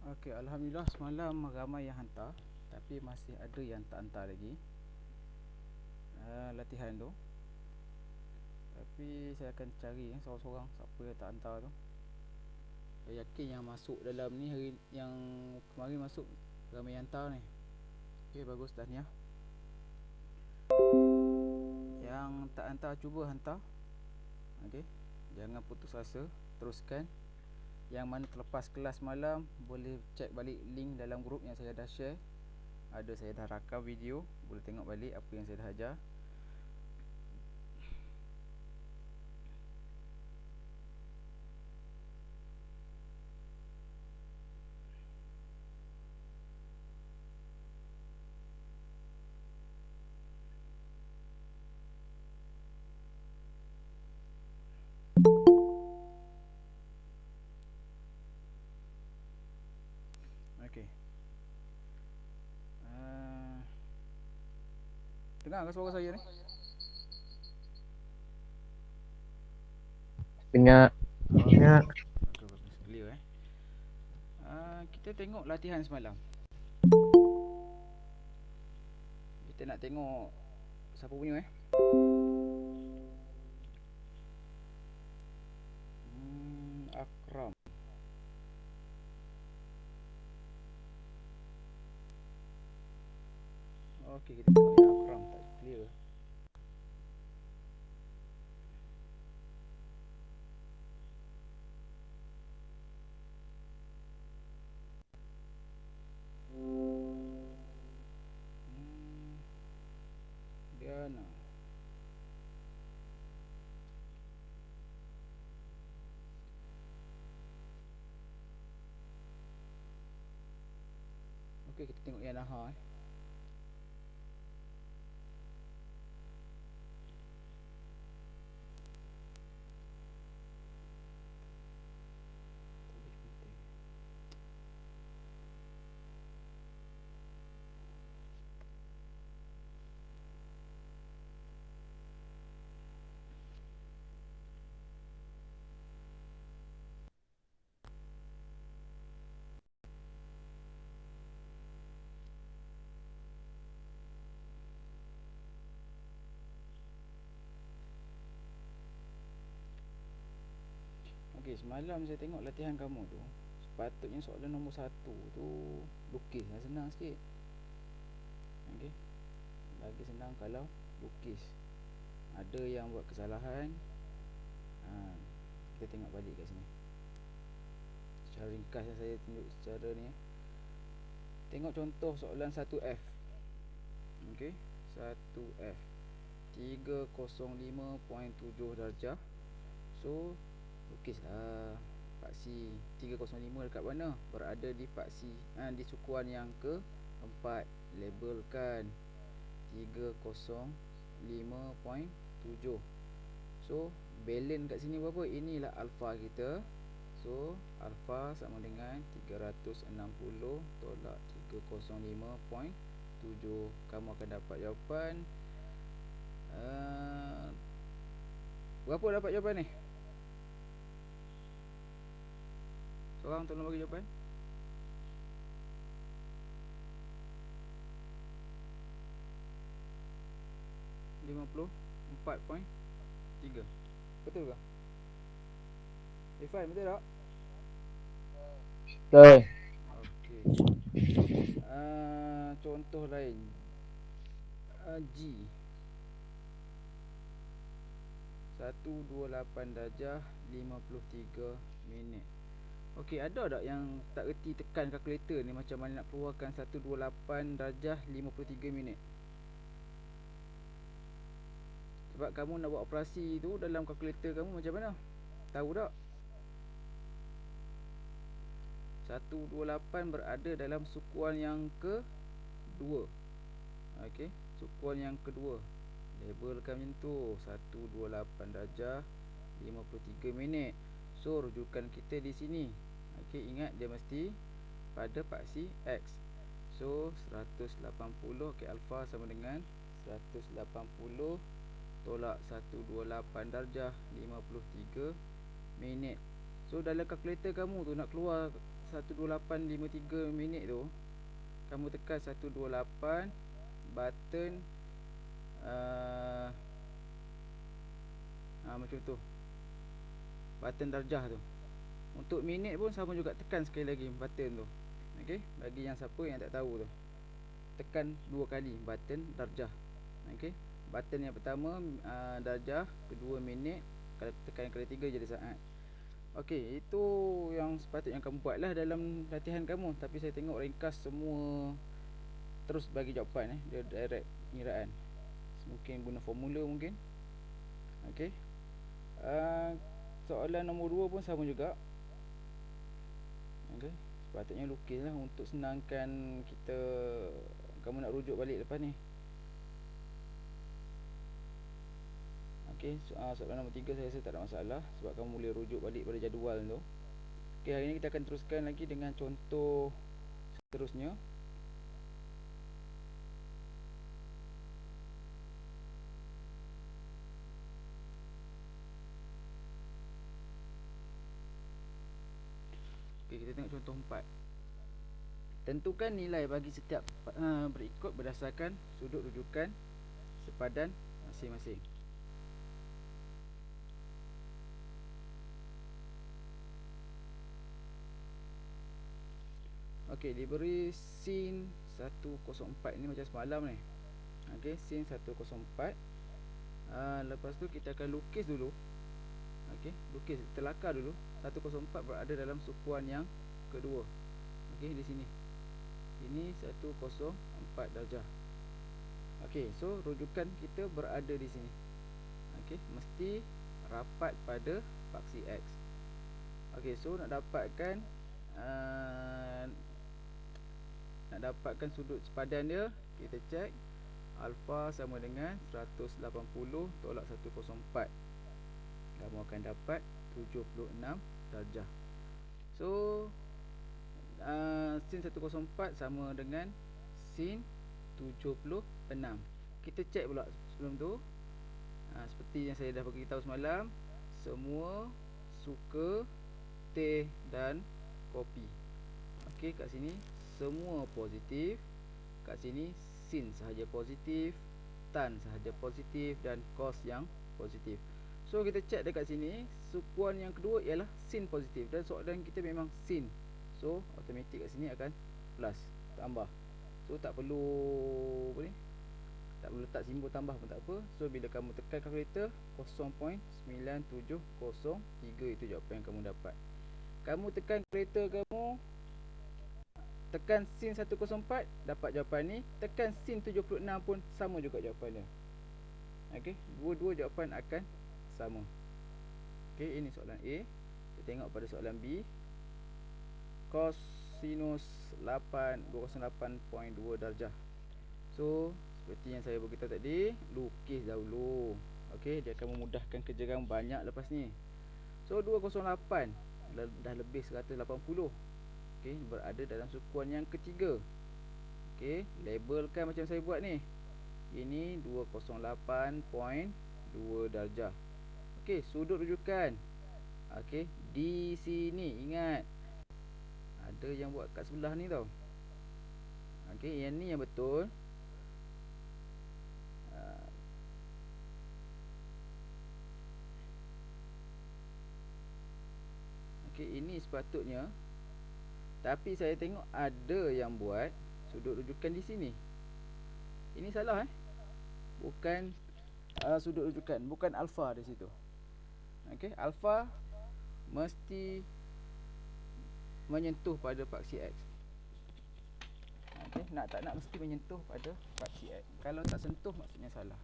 Okey, Alhamdulillah semalam ramai yang hantar, tapi masih ada yang tak hantar lagi latihan tu. Tapi saya akan cari seorang-seorang siapa yang tak hantar tu. Saya yakin yang masuk dalam ni hari yang kemarin masuk ramai yang hantar ni. Okey, bagus, tahniah. Yang tak hantar cuba hantar. Okey, jangan putus asa, teruskan. Yang mana terlepas kelas malam boleh cek balik link dalam grup yang saya dah share. Ada, saya dah rakam video, boleh tengok balik apa yang saya dah ajar. Okey. Dengar ke suara saya ni? Dengar. Dengar. Bagus, bagus. Clear kita tengok latihan semalam. Kita nak tengok siapa punya Akram. Okey, kita tengok yang Akram tak clear. Diana. Okey, kita tengok yang Naha Okey, semalam saya tengok latihan kamu tu. Sepatutnya soalan nombor 1 tu lukis, senang sikit. Okey, lagi senang kalau lukis. Ada yang buat kesalahan. Kita tengok balik kat sini. Secara ringkas saya tunjuk secara ni. Tengok contoh soalan 1F. Okey, 1F 305.7 darjah. So lukislah paksi 305 dekat mana? Berada di paksi di sukuan yang keempat. Labelkan 305.7. So balance kat sini berapa? Inilah alfa kita. So alfa sama dengan 360 tolak 305.7. Kamu akan dapat jawapan berapa dapat jawapan ni? Seorang tolong bagi jawapan. 54.3. Betul ke? Irfan, betul tak? Betul. Okey. Contoh lain. G 128 darjah 53 minit. Okey, ada tak yang tak reti tekan kalkulator ni macam mana nak keluarkan 128 darjah 53 minit? Sebab kamu nak buat operasi tu dalam kalkulator kamu macam mana? Tahu tak? 128 berada dalam sukuan yang kedua. Okey, sukuan yang kedua. Labelkan macam tu, 128 darjah 53 minit. So rujukan kita di sini. Okey, ingat dia mesti pada paksi X. So 180. Okey, alfa sama dengan 180 tolak 128 darjah 53 minit. So dalam kalkulator kamu tu nak keluar 128.53 minit tu, kamu tekan 128 button macam tu, button darjah tu. Untuk minit pun sama juga, tekan sekali lagi button tu. Okey, bagi yang siapa yang tak tahu tu, tekan 2 kali button darjah. Okey, button yang pertama darjah, kedua minit, kalau tekan yang ketiga jadi saat. Okey, itu yang sepatutnya kamu buat lah dalam latihan kamu. Tapi saya tengok ringkas semua terus bagi jawapan dia direct pengiraan. Mungkin guna formula mungkin. Okey. Soalan nombor 2 pun sama juga. Okey, sepatutnya lukis lah untuk senangkan kita. Kamu nak rujuk balik lepas ni. Okey, soalan nombor 3 saya rasa tak ada masalah, sebab kamu boleh rujuk balik pada jadual tu. Okey, hari ni kita akan teruskan lagi dengan contoh seterusnya. Okey, kita tengok contoh 4. Tentukan nilai bagi setiap berikut berdasarkan sudut rujukan sepadan masing-masing. Okey, diberi sin 104 ni macam semalam ni. Okey, sin 104. Lepas tu kita akan lukis dulu. Okey, lukis telakar dulu. 104 berada dalam sukuan yang kedua. Okey, di sini. Ini 104 darjah. Okey, so rujukan kita berada di sini. Okey, mesti rapat pada paksi X. Okey, so nak dapatkan sudut sepadan dia, kita cek alfa sama dengan 180 tolak 104. Kamu akan dapat 76 darjah. So sin 104 sama dengan sin 76. Kita cek pula sebelum tu, seperti yang saya dah beritahu semalam, semua suka teh dan kopi. Okey, kat sini semua positif. Kat sini sin sahaja positif, tan sahaja positif, dan cos yang positif. So kita cek dekat sini, sukuan yang kedua ialah sin positif, dan soalan kita memang sin. So automatik kat sini akan plus, tambah. So tak perlu apa ni, tak perlu letak simbol tambah pun tak apa. So bila kamu tekan kalkulator, 0.9703 itu jawapan yang kamu dapat. Kamu tekan kalkulator kamu, tekan sin 104, dapat jawapan ni. Tekan sin 76 pun sama juga jawapan dia. Okey, dua-dua jawapan akan sama. Okey, ini soalan A. Kita tengok pada soalan B. Cosinus 208.2 darjah. So seperti yang saya beritahu tadi, lukis dahulu. Okey, dia akan memudahkan kerja kamu banyak lepas ni. So 208 dah lebih 180. Okey, berada dalam sukuan yang ketiga. Okey, labelkan macam saya buat ni. Ini 208.2 darjah. Okey, sudut rujukan. Okey, di sini ingat. Ada yang buat kat sebelah ni tau. Okey, yang ni yang betul. Okey, ini sepatutnya. Tapi saya tengok ada yang buat sudut rujukan di sini. Ini salah bukan sudut rujukan, bukan alfa di situ. Okey, alfa mesti menyentuh pada paksi X. Okey, tak nak mesti menyentuh pada paksi X. Kalau tak sentuh maksudnya salah.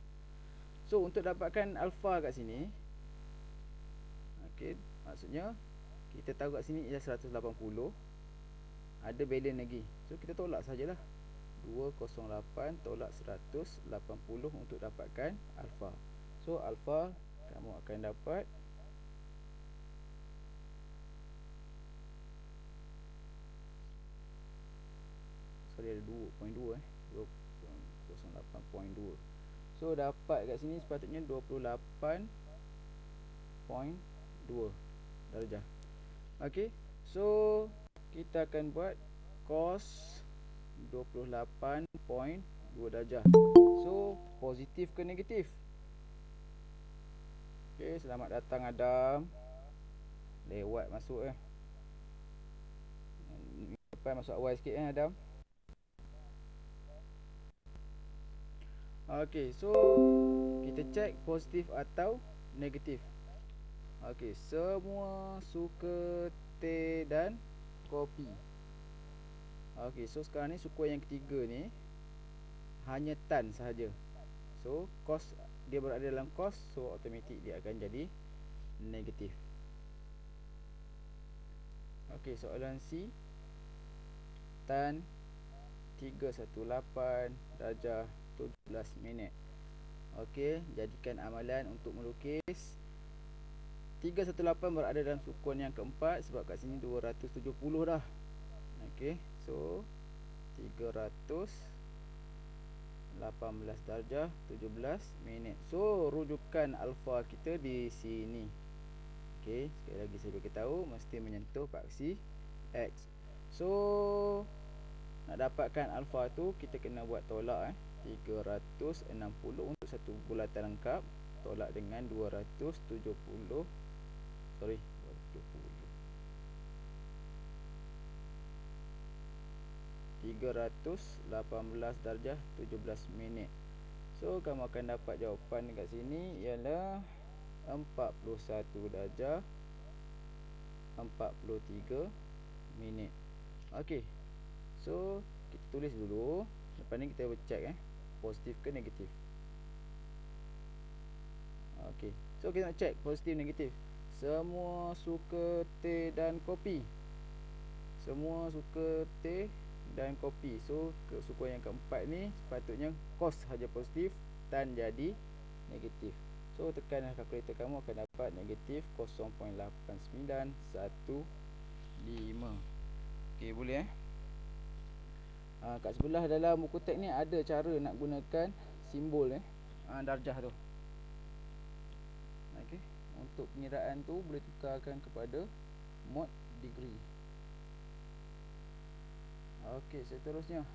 So untuk dapatkan alfa kat sini, okey, maksudnya kita tahu kat sini ialah 180. Ada balance lagi. So kita tolak sajalah. 208 tolak 180 untuk dapatkan alfa. So alfa kamu akan dapat ada 2.2 208.2. So dapat kat sini sepatutnya 28.2 darjah. Okey, so kita akan buat cos 28.2 darjah. So positif ke negatif? Okey, selamat datang Adam. Lewat masuk Lepas masuk awal sikit Adam. Okey, so kita cek positif atau negatif. Okey, semua suka teh dan kopi. Okey, so sekarang ni sukuan yang ketiga ni hanya tan sahaja. So cos dia berada dalam cos, so automatik dia akan jadi negatif. Okey, soalan C, tan 318 darjah 17 minit. Okey, jadikan amalan untuk melukis 318 berada dalam sukuan yang keempat, sebab kat sini 270 dah. Okey, so 318 darjah 17 minit. So rujukan alfa kita di sini. Okey, sekali lagi saya beritahu mesti menyentuh paksi X. So nak dapatkan alfa tu kita kena buat tolak 360 untuk satu bulatan lengkap, tolak dengan 270. 318 darjah 17 minit. So kamu akan dapat jawapan dekat sini ialah 41 darjah 43 minit. Okey, so kita tulis dulu. Lepas ni kita check positif ke negatif. Okey, so kita nak check positif negatif. Semua suka teh dan kopi. Semua suka teh dan kopi. So sukuan yang keempat ni sepatutnya cos sahaja positif, tan jadi negatif. So tekanlah kalkulator kamu akan dapat negatif 0.8915. Okey, boleh kat sebelah dalam buku teks ni ada cara nak gunakan simbol darjah tu. Okey, untuk pengiraan tu boleh tukarkan kepada mod degree. Okey, seterusnya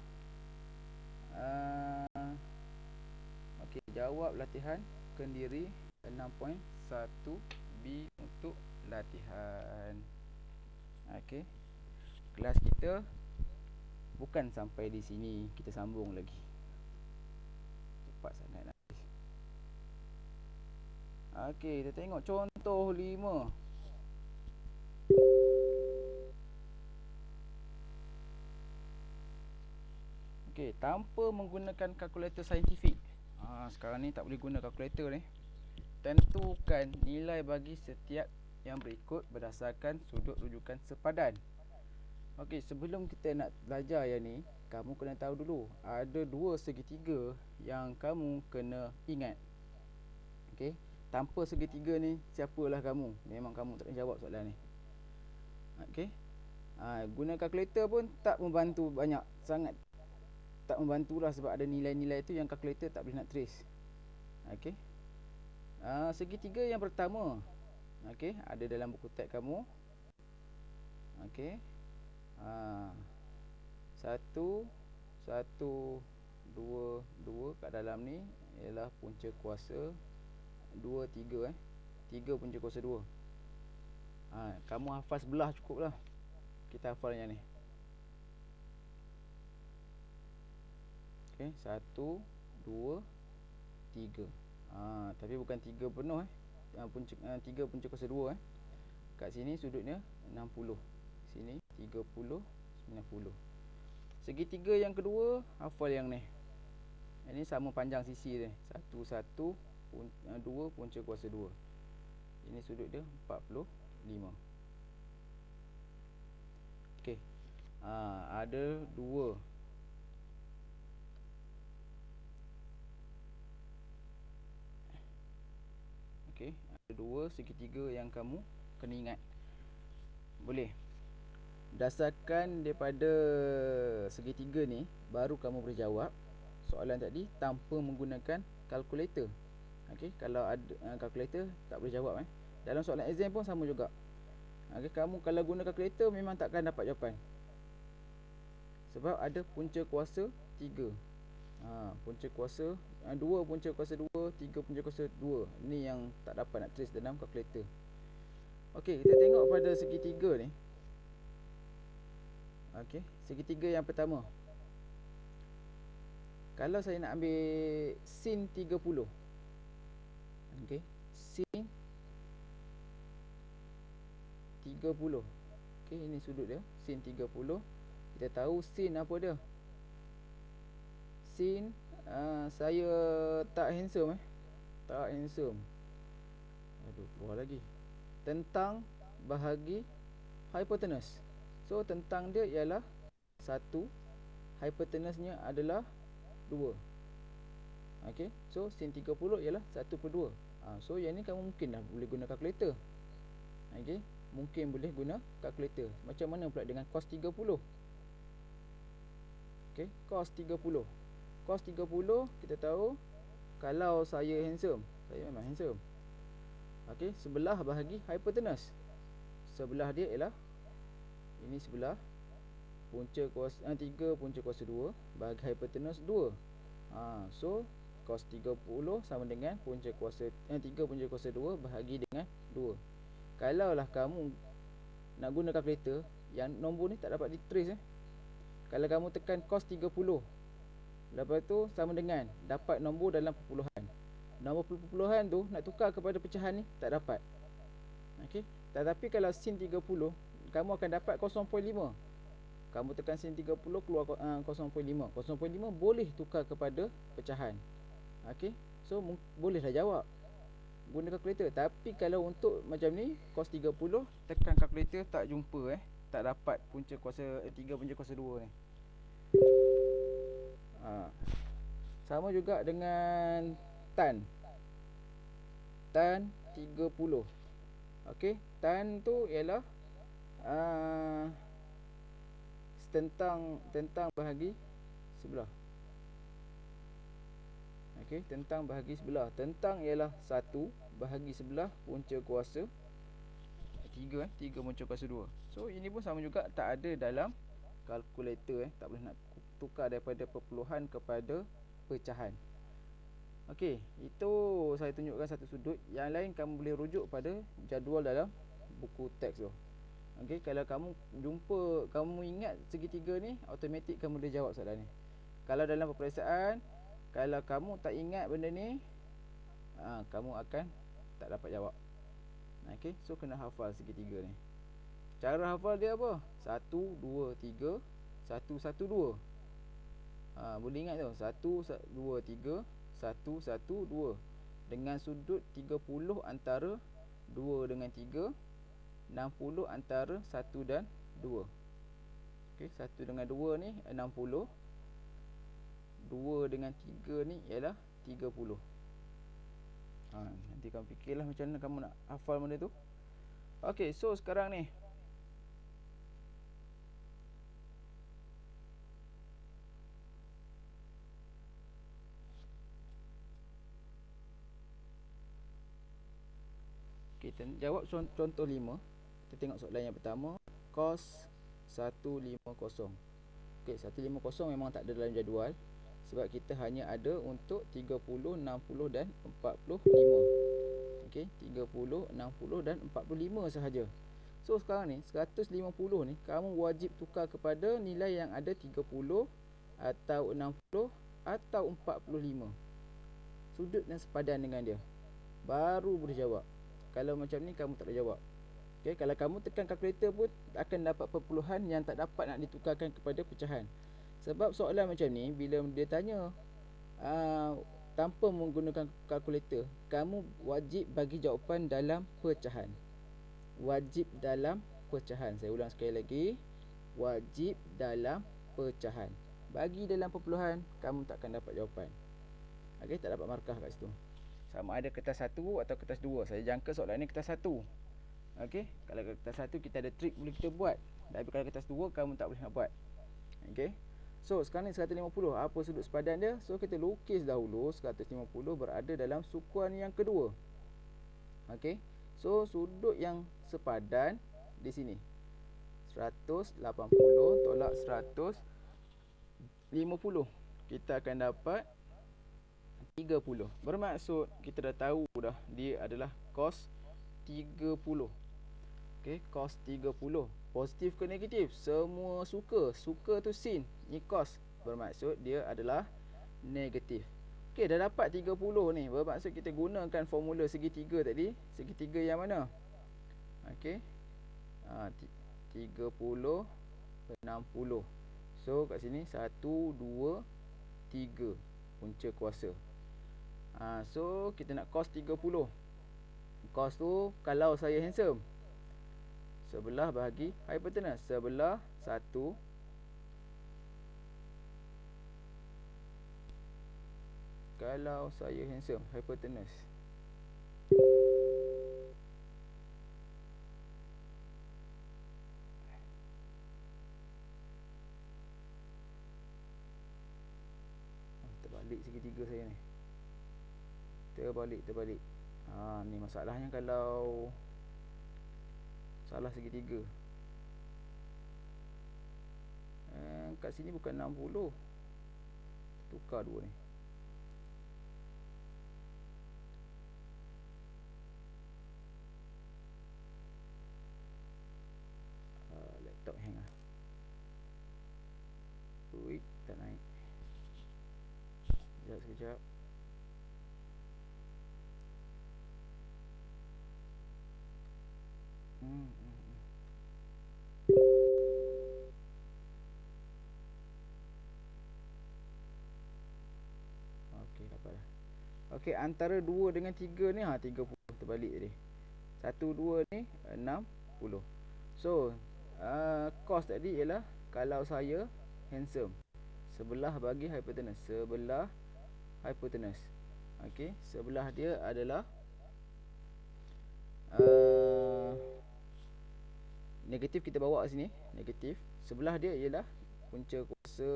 okey, jawab latihan kendiri 6.1B untuk latihan. Okey, kelas kita bukan sampai di sini, kita sambung lagi. Cepat sangat nak. Okey, kita tengok contoh 5. Okey, tanpa menggunakan kalkulator saintifik. Sekarang ni tak boleh guna kalkulator ni. Tentukan nilai bagi setiap yang berikut berdasarkan sudut rujukan sepadan. Okey, sebelum kita nak belajar yang ni, kamu kena tahu dulu ada dua segitiga yang kamu kena ingat. Okey, tanpa segitiga ni siapalah kamu, memang kamu tak boleh jawab soalan ni. Okey, guna kalkulator pun tak membantu banyak sangat. Tak membantulah sebab ada nilai-nilai tu yang kalkulator tak boleh nak trace. Okey, segitiga yang pertama, okey, ada dalam buku teks kamu. Okey, 1 1 2 2 kat dalam ni ialah punca kuasa 2 3 3 punca kuasa 2. Kamu hafal sebelah cukup lah. Kita hafal yang ni. Okey, 1 2 3. Tapi bukan 3 penuh punca 3 punca kuasa 2 Kat sini sudutnya 60. Sini 30 90. Segitiga yang kedua hafal yang ni. Ini sama panjang sisi dia. 1 1 2 punca kuasa 2. Ini sudut dia 45. Okey. Ada 2. Okey, ada 2 segitiga yang kamu kena ingat. Boleh. Berdasarkan daripada segitiga ni, baru kamu boleh jawab soalan tadi tanpa menggunakan kalkulator. Okey, kalau ada kalkulator tak boleh jawab. Dalam soalan exam pun sama juga. Okay, kamu kalau guna kalkulator memang takkan dapat jawapan. Sebab ada punca kuasa 3. Punca kuasa 2, punca kuasa 2, 3 punca kuasa 2. Ni yang tak dapat nak trace dalam kalkulator. Okey, kita tengok pada segitiga ni. Okey, segitiga yang pertama. Kalau saya nak ambil sin 30. Okey, sin 30. Okey, ini sudut dia, sin 30. Kita tahu sin apa dia? Sin saya tak handsome Tak handsome. Aduh, keluar lagi. Tentang bahagi hypotenuse. So tentang dia ialah 1, hypotenuse-nya adalah 2. Okey, so sin 30 ialah 1/2. So yang ni kamu mungkin dah boleh guna kalkulator. Okey, mungkin boleh guna kalkulator. Macam mana pula dengan cos 30? Okey, cos 30. Cos 30 kita tahu, kalau saya handsome, saya memang handsome. Okey, sebelah bahagi hypotenuse. Sebelah dia ialah ini sebelah punca kuasa 3 punca kuasa 2 bahagi hypotenuse 2. So cos 30 sama dengan punca kuasa 3 punca kuasa 2 bahagi dengan 2. Kalaulah kamu nak guna kalkulator, yang nombor ni tak dapat di trace Kalau kamu tekan cos 30, lepas tu sama dengan dapat nombor dalam perpuluhan. Nombor perpuluhan tu nak tukar kepada pecahan ni tak dapat. Okey, tetapi kalau sin 30, kamu akan dapat 0.5. Kamu tekan sin 30 keluar 0.5. 0.5 boleh tukar kepada pecahan. Okey, so bolehlah jawab guna kalkulator. Tapi kalau untuk macam ni, cos 30 tekan kalkulator tak jumpa tak dapat punca kuasa 3 punca kuasa 2 ni. Sama juga dengan tan. Tan 30. Okey, tan tu ialah tentang bahagi sebelah. Okey, tentang bahagi sebelah. Tentang ialah 1 bahagi sebelah punca kuasa 3 3 punca kuasa 2. So ini pun sama juga, tak ada dalam kalkulator tak boleh nak tukar daripada perpuluhan kepada pecahan. Okey, itu saya tunjukkan satu sudut. Yang lain kamu boleh rujuk pada jadual dalam buku teks tu. Okey, kalau kamu jumpa, kamu ingat segitiga ni, automatik kamu boleh jawab soalan ni. Kalau dalam peperiksaan, kalau kamu tak ingat benda ni, kamu akan tak dapat jawab. Okey, so kena hafal segitiga ni. Cara hafal dia apa? 1 2 3 1 1 2. Boleh ingat tu, 1 2 3 1 1 2. Dengan sudut 30 antara 2 dengan 3, 60 antara 1 dan 2. Okey, 1 dengan 2 ni 60, 2 dengan 3 ni ialah 30. Nanti kamu fikirlah macam mana kamu nak hafal benda tu. Okey, so sekarang ni kita jawab contoh 5. Kita tengok soalan yang pertama, cos 150. Okey, 150 memang tak ada dalam jadual, sebab kita hanya ada untuk 30, 60 dan 45. Okey, 30, 60 dan 45 sahaja. So sekarang ni 150 ni kamu wajib tukar kepada nilai yang ada 30 atau 60 atau 45. Sudut yang sepadan dengan dia, baru boleh jawab. Kalau macam ni kamu tak boleh jawab. Okay, kalau kamu tekan kalkulator pun akan dapat perpuluhan yang tak dapat nak ditukarkan kepada pecahan. Sebab soalan macam ni, bila dia tanya tanpa menggunakan kalkulator, kamu wajib bagi jawapan dalam pecahan. Wajib dalam pecahan. Saya ulang sekali lagi, wajib dalam pecahan. Bagi dalam perpuluhan, kamu takkan dapat jawapan. Okay, tak dapat markah kat situ. Sama ada kertas 1 atau kertas 2. Saya jangka soalan ni kertas 1. Okey, kalau kertas 1 kita ada trik boleh kita buat. Tapi kalau kertas 2 kamu tak boleh nak buat. Okey. So sekarang ni 150. Apa sudut sepadan dia? So kita lukis dahulu 150 berada dalam sukuan yang kedua. Okey. So sudut yang sepadan di sini. 180 tolak 150. Kita akan dapat 30. Bermaksud kita dah tahu dah dia adalah cos 30. Okey, cos 30. Positif ke negatif? Semua suka. Suka tu sin. Ni cos. Bermaksud dia adalah negatif. Okey, dah dapat 30 ni. Bermaksud kita gunakan formula segitiga tadi. Segitiga yang mana? Okey. 30, 60. So kat sini 1, 2, 3 punca kuasa. So kita nak cos 30. Cos tu kalau saya handsome, sebelah bahagi hypotenuse. Sebelah 1 kalau saya handsome, hypotenuse. Terbalik segitiga saya ni. Terbalik. Ni masalahnya kalau salah segitiga. Kat sini bukan 60. Tukar dua ni. Laptop hang lah. Ui, tak naik. Sekejap. Okey, dapat dah. Okey, antara 2 dengan 3 ni 30 terbalik tadi. 1 2 ni 60. So, cos tadi ialah kalau saya handsome, sebelah bagi hypotenuse. Sebelah hypotenuse. Okey, sebelah dia adalah negatif, kita bawa kat sini. Negatif. Sebelah dia ialah punca kuasa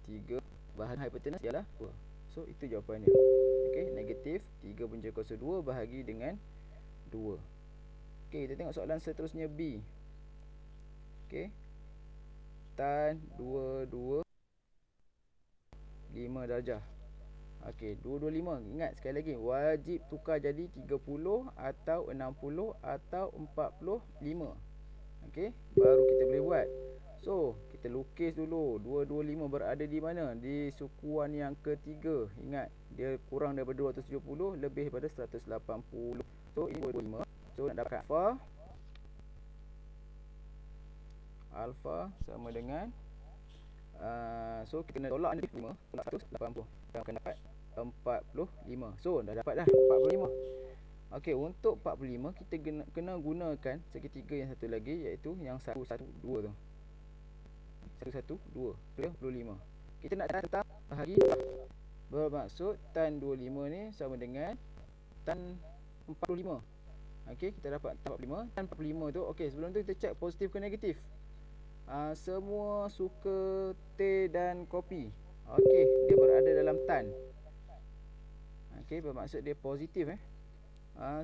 3 bahagi hypotenuse ialah 2. So itu jawapannya. Okey, negatif 3 punca kuasa 2 bahagi dengan 2. Okey, kita tengok soalan seterusnya B. Okey. Tan 2 5 darjah. Okey, 225. Ingat sekali lagi, wajib tukar jadi 30 atau 60 atau 45. Okey, baru kita boleh buat. So, kita lukis dulu. 225 berada di mana? Di sukuan yang ketiga. Ingat, dia kurang daripada 270, lebih daripada 180. So, ini 225. So, nak dapat alpha sama dengan so kita kena tolak ni 5, tolak 180. Kita akan dapat 45. So, dah dapat dah 45. Okey, untuk 45 kita kena gunakan segitiga yang satu lagi, iaitu yang 112 tu. 112 25. Kita nak tentang bahagi, bermaksud tan 25 ni sama dengan tan 45. Okey, kita dapat tan 45. Tan 45 tu, okey, sebelum tu kita cek positif ke negatif. Semua suka teh dan kopi. Okey, dia berada dalam tan. Okey, bermaksud dia positif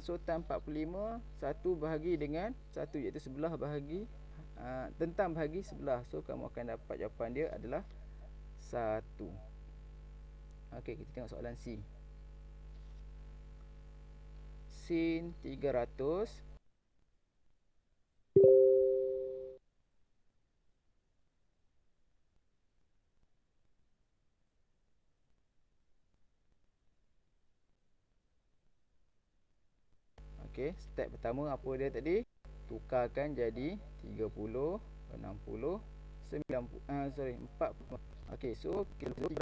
So tan 45 1 bahagi dengan 1, iaitu sebelah bahagi tentang bahagi sebelah. So kamu akan dapat jawapan dia adalah 1. Okey, kita tengok soalan C. Sin 300 Okey, step pertama apa dia tadi? Tukarkan jadi 30, 60, 90, 40. Okey, so kita balik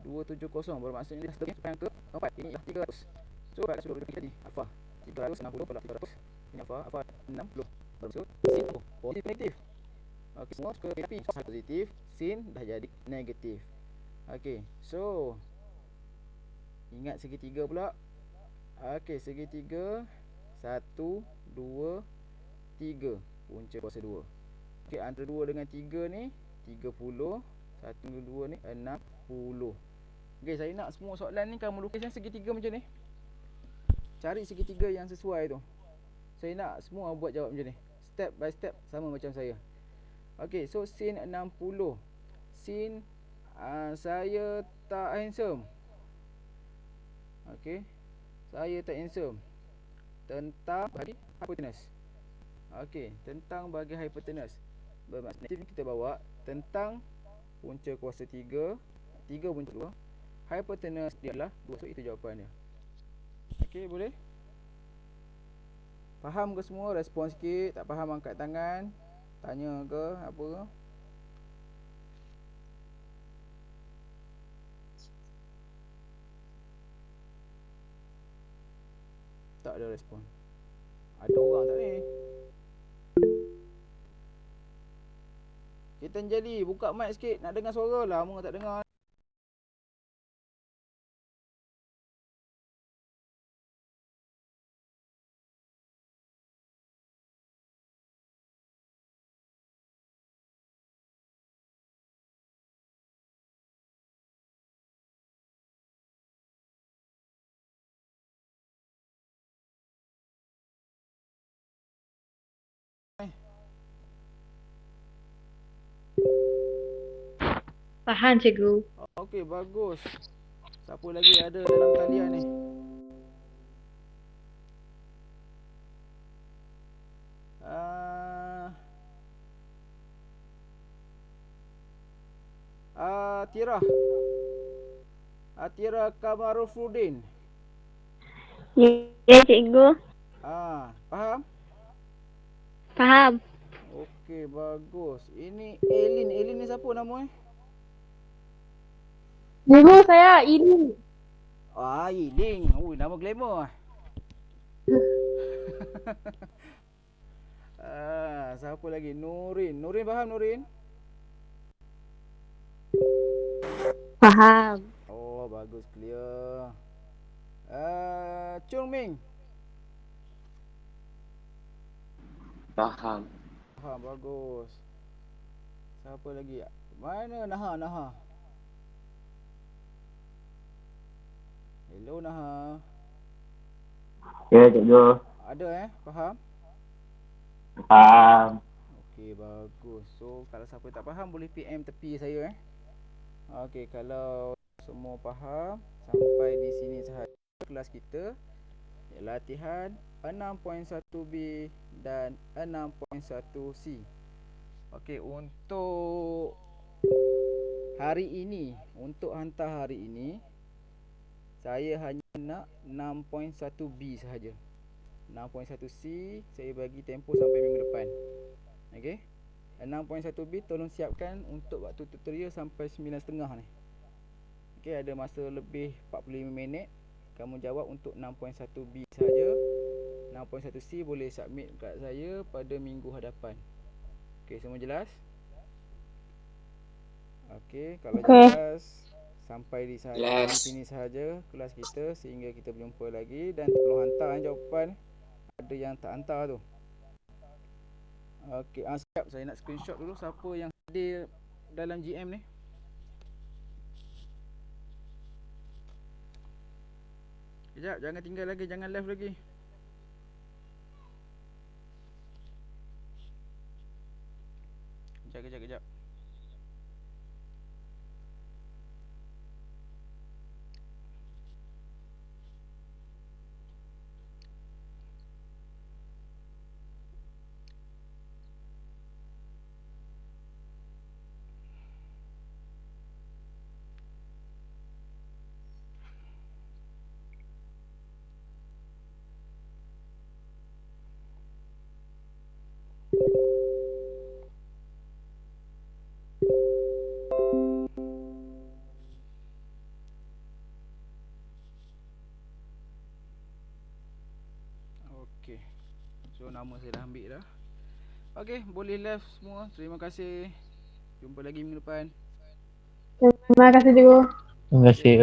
270 bermaksud ini yang ke-4. Ini ialah 300. So kat sudut tadi alpha 360 tolak 300. Ini alpha 60. Bermaksud sin positif negatif. Okey, semua suka tapi positif, sin dah jadi negatif. Okey, so ingat segitiga pula. Okey, segitiga 1, 2, 3 punca kuasa 2. Okey, antara 2 dengan 3 ni 30, 1 2 ni 60. Okey, saya nak semua soalan ni kamu lukiskan segitiga macam ni. Cari segitiga yang sesuai tu. Saya nak semua buat jawab macam ni. step by step sama macam saya. Okey, so sin 60. Sin saya tak handsome. Okey. Saya tak handsome. Tentang bagi hypotenuse. Okey, tentang bagi hypotenuse. Bermaksud kita bawa tentang punca kuasa 3, 3 punca 2. Hypotenuse dia adalah 2. So itu jawapan dia. Okey, boleh? Faham ke semua? Respon sikit. Tak faham angkat tangan. Tanya ke apa ke? Tak ada respon. Ada orang tak ni? Cik Tanjali, buka mic sikit. Nak dengar suara. Lama tak dengar. Faham, cikgu. Okey, bagus. Siapa lagi ada dalam talian ni? Atira. Atira Kamarufudin. Ya, cikgu. Faham? Faham. Okey, bagus. Ini Elin. Elin ni siapa nama? Cikgu, saya ini. Eiling. Ui, nama glamour. Siapa lagi? Nurin. Nurin faham, Nurin? Faham. Oh, bagus, clear. Chung Ming. Faham. Faham, bagus. Siapa lagi? Mana Naha? Hello Naha. Ya, cikgu. Ada faham? Faham. Okey, bagus. So, kalau siapa tak faham boleh PM tepi saya Okey, kalau semua faham sampai di sini sahaja kelas kita. Latihan 6.1B dan 6.1C. Okey, untuk hari ini, untuk hantar hari ini saya hanya nak 6.1B sahaja. 6.1C saya bagi tempoh sampai minggu depan. Okey. 6.1B tolong siapkan untuk waktu tutorial sampai 9.30 ni. Okey, ada masa lebih 45 minit. Kamu jawab untuk 6.1B saja. 6.1C boleh submit kat saya pada minggu hadapan. Okey, semua jelas? Okey, kalau jelas sampai di sini sahaja kelas kita sehingga kita berjumpa lagi dan tolong hantar jawapan. Ada yang tak hantar tu. Okey, siap, saya nak screenshot dulu siapa yang hadir dalam GM ni. Kejap, jangan tinggal lagi, jangan live lagi. Kejap. Okey. So nama saya dah ambil dah. Okey, boleh live semua. Terima kasih. Jumpa lagi minggu depan. Terima kasih, cikgu. Terima kasih.